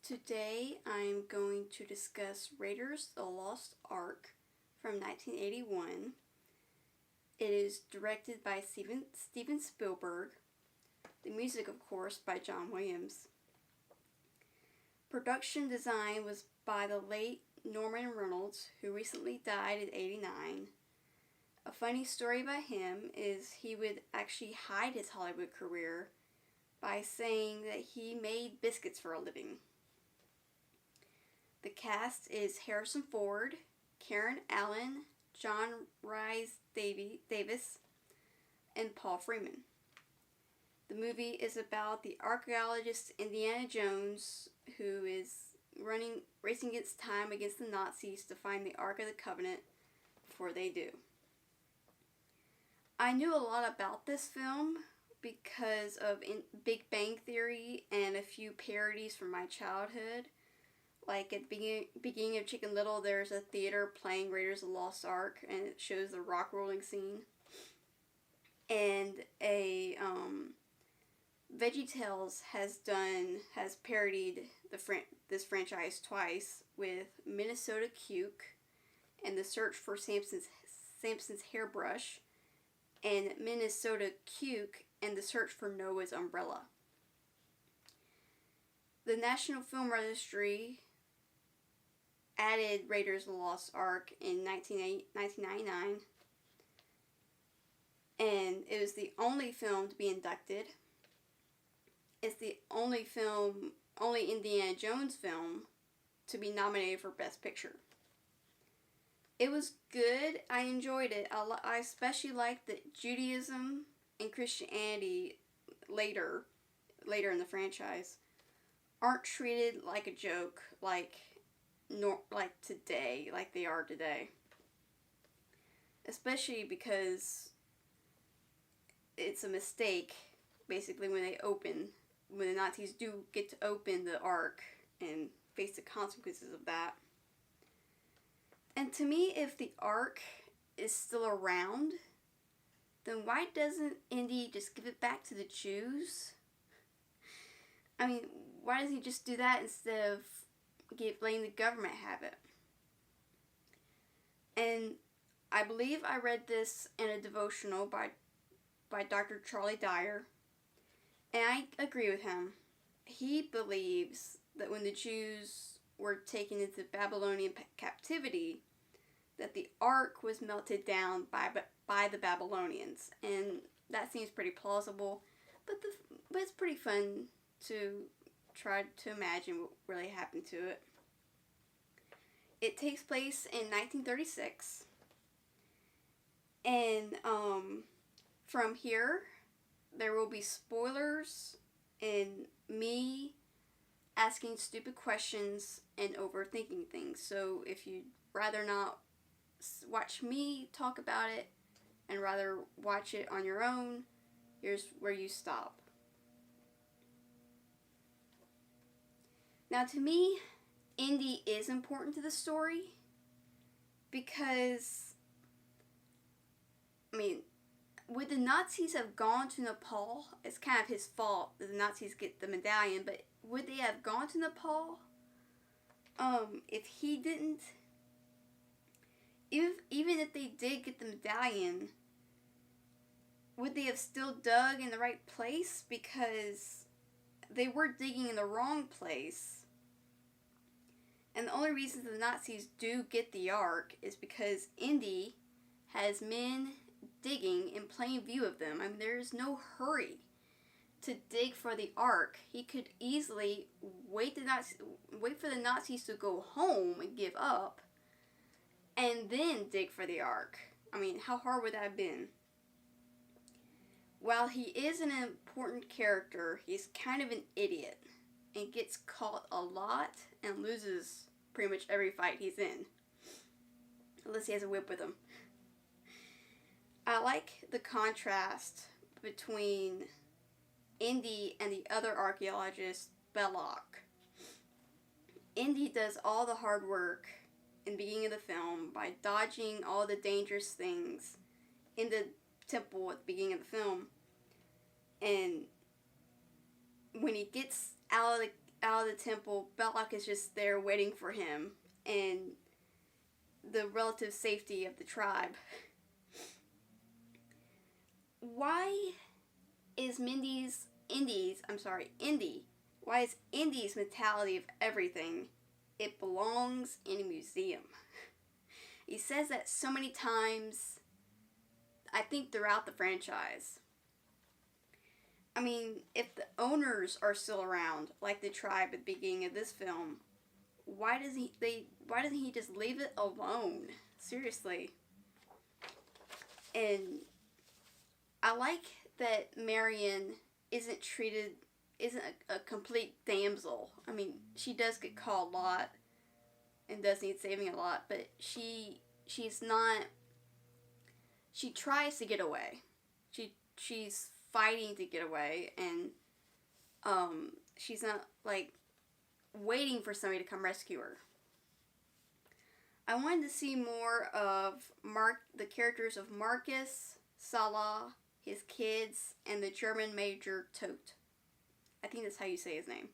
Today I'm going to discuss Raiders of the Lost Ark from 1981. It is directed by Steven Spielberg. The music, of course, by John Williams. Production design was by the late Norman Reynolds, who recently died at 89. A funny story about him is he would actually hide his Hollywood career by saying that he made biscuits for a living. The cast is Harrison Ford, Karen Allen, John Rhys Davis, and Paul Freeman. The movie is about the archaeologist Indiana Jones, who is racing against time against the Nazis to find the Ark of the Covenant before they do. I knew a lot about this film because of Big Bang Theory and a few parodies from my childhood. Like at the beginning of Chicken Little, there's a theater playing Raiders of the Lost Ark, and it shows the rock rolling scene. And a VeggieTales has parodied this franchise twice with Minnesota Cuke and the search for Samson's hairbrush, and Minnesota Cuke and the search for Noah's umbrella. The National Film Registry added Raiders of the Lost Ark in 1999, and it was the only film to be inducted. It's the only Indiana Jones film to be nominated for Best Picture. It was good. I enjoyed it. I especially liked that Judaism and Christianity later in the franchise aren't treated like a joke like today, like they are today. Especially because it's a mistake, basically, when the Nazis do get to open the Ark and face the consequences of that. And to me, if the Ark is still around, then why doesn't Indy just give it back to the Jews? I mean, why doesn't he just do that instead of letting the government have it? And I believe I read this in a devotional by Dr. Charlie Dyer, and I agree with him. He believes that when the Jews were taken into Babylonian captivity, that the Ark was melted down by the Babylonians, and that seems pretty plausible, but it's pretty fun to try to imagine what really happened to it. It takes place in 1936, and from here, there will be spoilers and me asking stupid questions and overthinking things. So if you'd rather not watch me talk about it and rather watch it on your own, here's where you stop. Now, to me, Indy is important to the story because, I mean, would the Nazis have gone to Nepal? It's kind of his fault that the Nazis get the medallion, but would they have gone to Nepal? If he didn't, even if they did get the medallion, would they have still dug in the right place? Because they were digging in the wrong place. And the only reason the Nazis do get the Ark is because Indy has men digging in plain view of them. I mean, there's no hurry to dig for the Ark. He could easily wait for the Nazis to go home and give up, and then dig for the Ark. I mean, how hard would that have been? While he is an important character, he's kind of an idiot and gets caught a lot and loses pretty much every fight he's in, unless he has a whip with him. I like the contrast between Indy and the other archaeologist, Belloc. Indy does all the hard work in the beginning of the film by dodging all the dangerous things in the temple at the beginning of the film. And when he gets out out of the temple, Belloc is just there waiting for him and the relative safety of the tribe. Why is Indy, why is Indy's mentality of everything, it belongs in a museum? He says that so many times, I think throughout the franchise. I mean, if the owners are still around, like the tribe at the beginning of this film, why doesn't he just leave it alone? Seriously. And I like that Marion isn't a complete damsel. I mean, she does get caught a lot and does need saving a lot, but she's not. She tries to get away. She's fighting to get away, and she's not like waiting for somebody to come rescue her. I wanted to see more of the characters of Marcus, Salah, his kids, and the German Major Todt. I think that's how you say his name.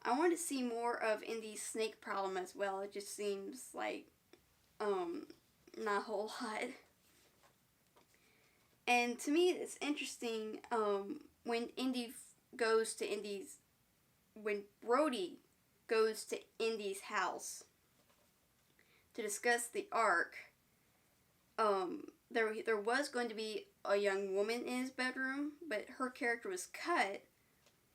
I wanted to see more of Indy's snake problem as well. It just seems like not a whole lot. And to me, it's interesting when Brody goes to Indy's house to discuss the Ark. There was going to be a young woman in his bedroom, but her character was cut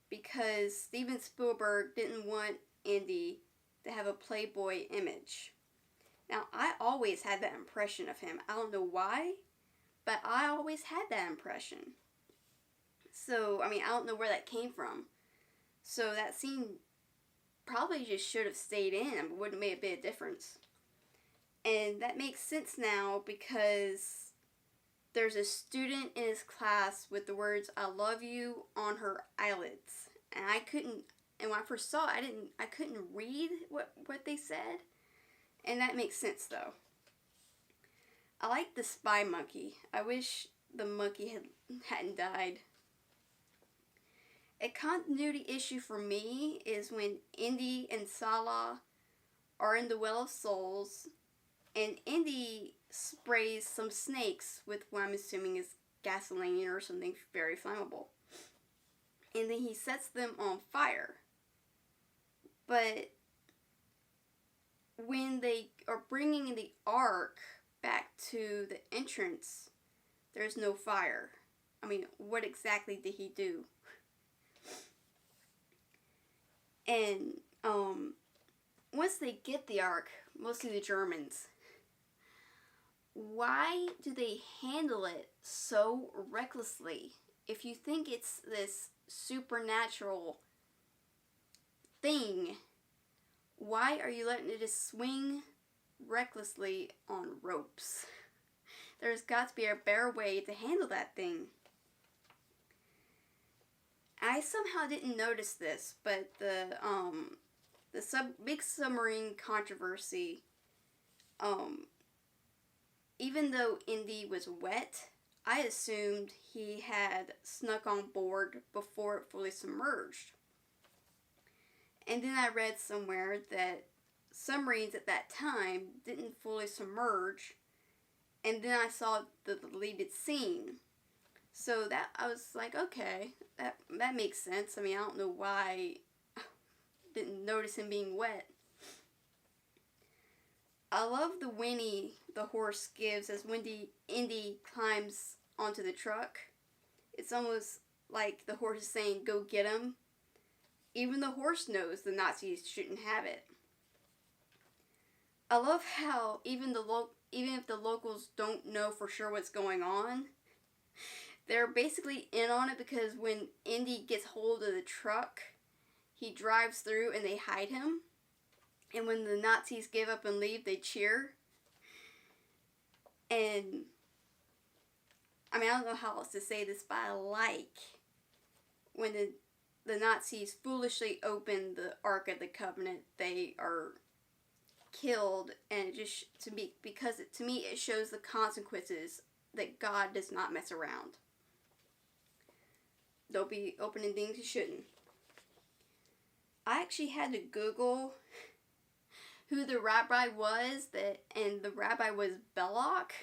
because Steven Spielberg didn't want Indy to have a Playboy image. Now, I always had that impression of him. I don't know why, but I always had that impression. So, I mean, I don't know where that came from. So that scene probably just should have stayed in and wouldn't have made a bit of difference. And that makes sense now because there's a student in his class with the words "I love you" on her eyelids. And when I first saw it, I couldn't read what they said. And that makes sense though. I like the spy monkey. I wish the monkey hadn't died. A continuity issue for me is when Indy and Salah are in the Well of Souls, and Indy sprays some snakes with what I'm assuming is gasoline or something very flammable. And then he sets them on fire. But when they are bringing the Ark back to the entrance, there's no fire. I mean, what exactly did he do? And once they get the Ark, mostly the Germans, why do they handle it so recklessly? If you think it's this supernatural thing, why are you letting it just swing recklessly on ropes? There's got to be a better way to handle that thing. I somehow didn't notice this, but the big submarine controversy, even though Indy was wet, I assumed he had snuck on board before it fully submerged. And then I read somewhere that submarines at that time didn't fully submerge, and then I saw the deleted scene. So that I was like, okay, that makes sense. I mean, I don't know why I didn't notice him being wet. I love the whinny the horse gives as Indy climbs onto the truck. It's almost like the horse is saying, "Go get him." Even the horse knows the Nazis shouldn't have it. I love how even if the locals don't know for sure what's going on, they're basically in on it because when Indy gets hold of the truck, he drives through and they hide him. And when the Nazis give up and leave, they cheer. And I mean, I don't know how else to say this, but I like when the Nazis foolishly open the Ark of the Covenant, they are killed, and it just to me it shows the consequences that God does not mess around. Don't be opening things you shouldn't. actually had to Google who the rabbi was, and the rabbi was Belloc.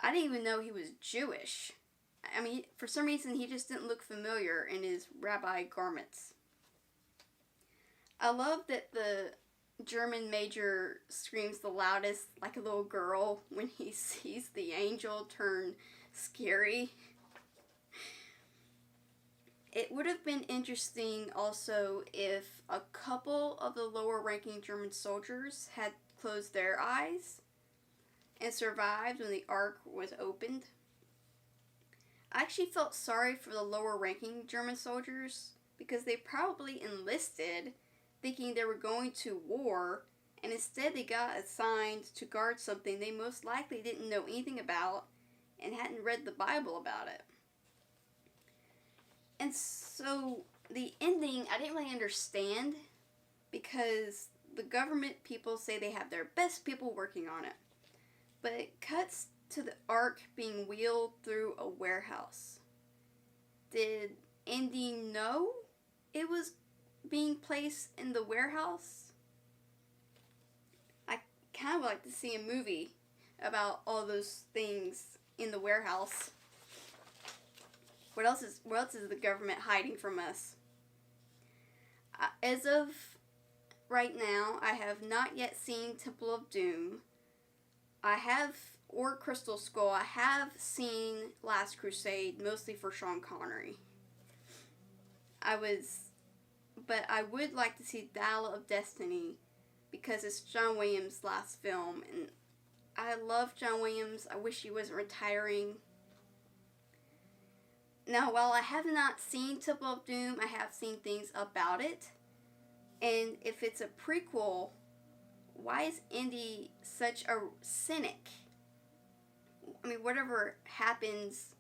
I didn't even know he was Jewish. I mean, for some reason, he just didn't look familiar in his rabbi garments. I love that the German major screams the loudest like a little girl when he sees the angel turn scary. It would have been interesting also if a couple of the lower ranking German soldiers had closed their eyes and survived when the Ark was opened. I actually felt sorry for the lower ranking German soldiers because they probably enlisted thinking they were going to war, and instead they got assigned to guard something they most likely didn't know anything about and hadn't read the Bible about it. And so the ending I didn't really understand because the government people say they have their best people working on it. But it cuts to the Ark being wheeled through a warehouse. Did Indy know it was being placed in the warehouse? I kind of would like to see a movie about all those things in the warehouse. What else is the government hiding from us? As of right now, I have not yet seen Temple of Doom. Or Crystal Skull. I have seen Last Crusade, mostly for Sean Connery. But I would like to see Dial of Destiny because it's John Williams' last film, and I love John Williams. I wish he wasn't retiring. Now, while I have not seen Temple of Doom, I have seen things about it, and if it's a prequel, why is Indy such a cynic? I mean, whatever happens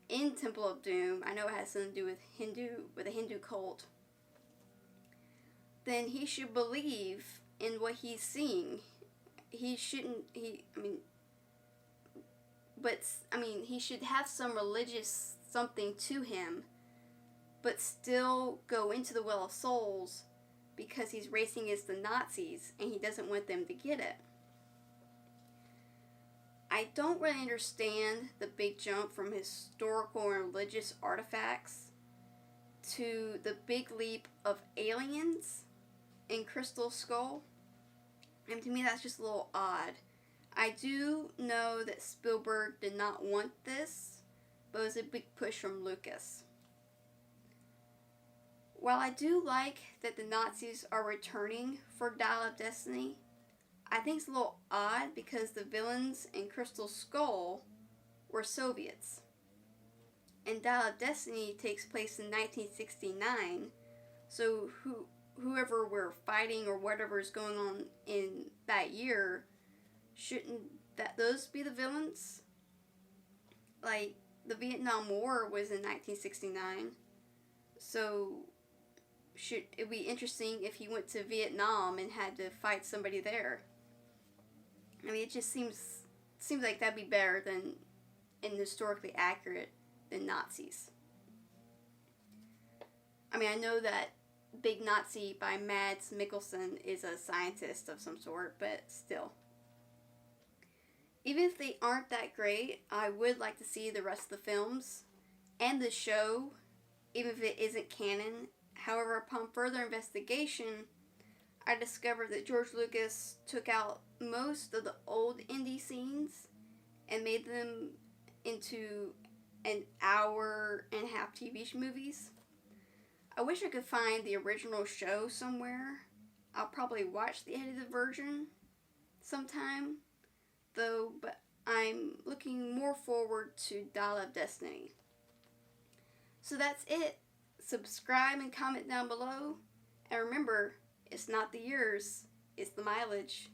in Temple of Doom, I know it has something to do with a Hindu cult, then he should believe in what he's seeing. He shouldn't, he should have some religious something to him, but still go into the Well of Souls because he's racing against the Nazis and he doesn't want them to get it. I don't really understand the big jump from historical and religious artifacts to the big leap of aliens in Crystal Skull. And to me, that's just a little odd. I do know that Spielberg did not want this, but it was a big push from Lucas. While I do like that the Nazis are returning for Dial of Destiny, I think it's a little odd because the villains in Crystal Skull were Soviets. And Dial of Destiny takes place in 1969, so whoever we're fighting or whatever is going on in that year, shouldn't those be the villains? Like, the Vietnam War was in 1969, so it'd be interesting if he went to Vietnam and had to fight somebody there. I mean, it just seems like that'd be better than and historically accurate than Nazis. I mean, I know that Big Nazi by Mads Mikkelsen is a scientist of some sort, but still. Even if they aren't that great, I would like to see the rest of the films and the show, even if it isn't canon. However, upon further investigation, I discovered that George Lucas took out most of the old Indy scenes and made them into an hour-and-a-half TV movies. I wish I could find the original show somewhere. I'll probably watch the edited version sometime, though, but I'm looking more forward to Dial of Destiny. So that's it. Subscribe and comment down below. And remember, it's not the years, it's the mileage.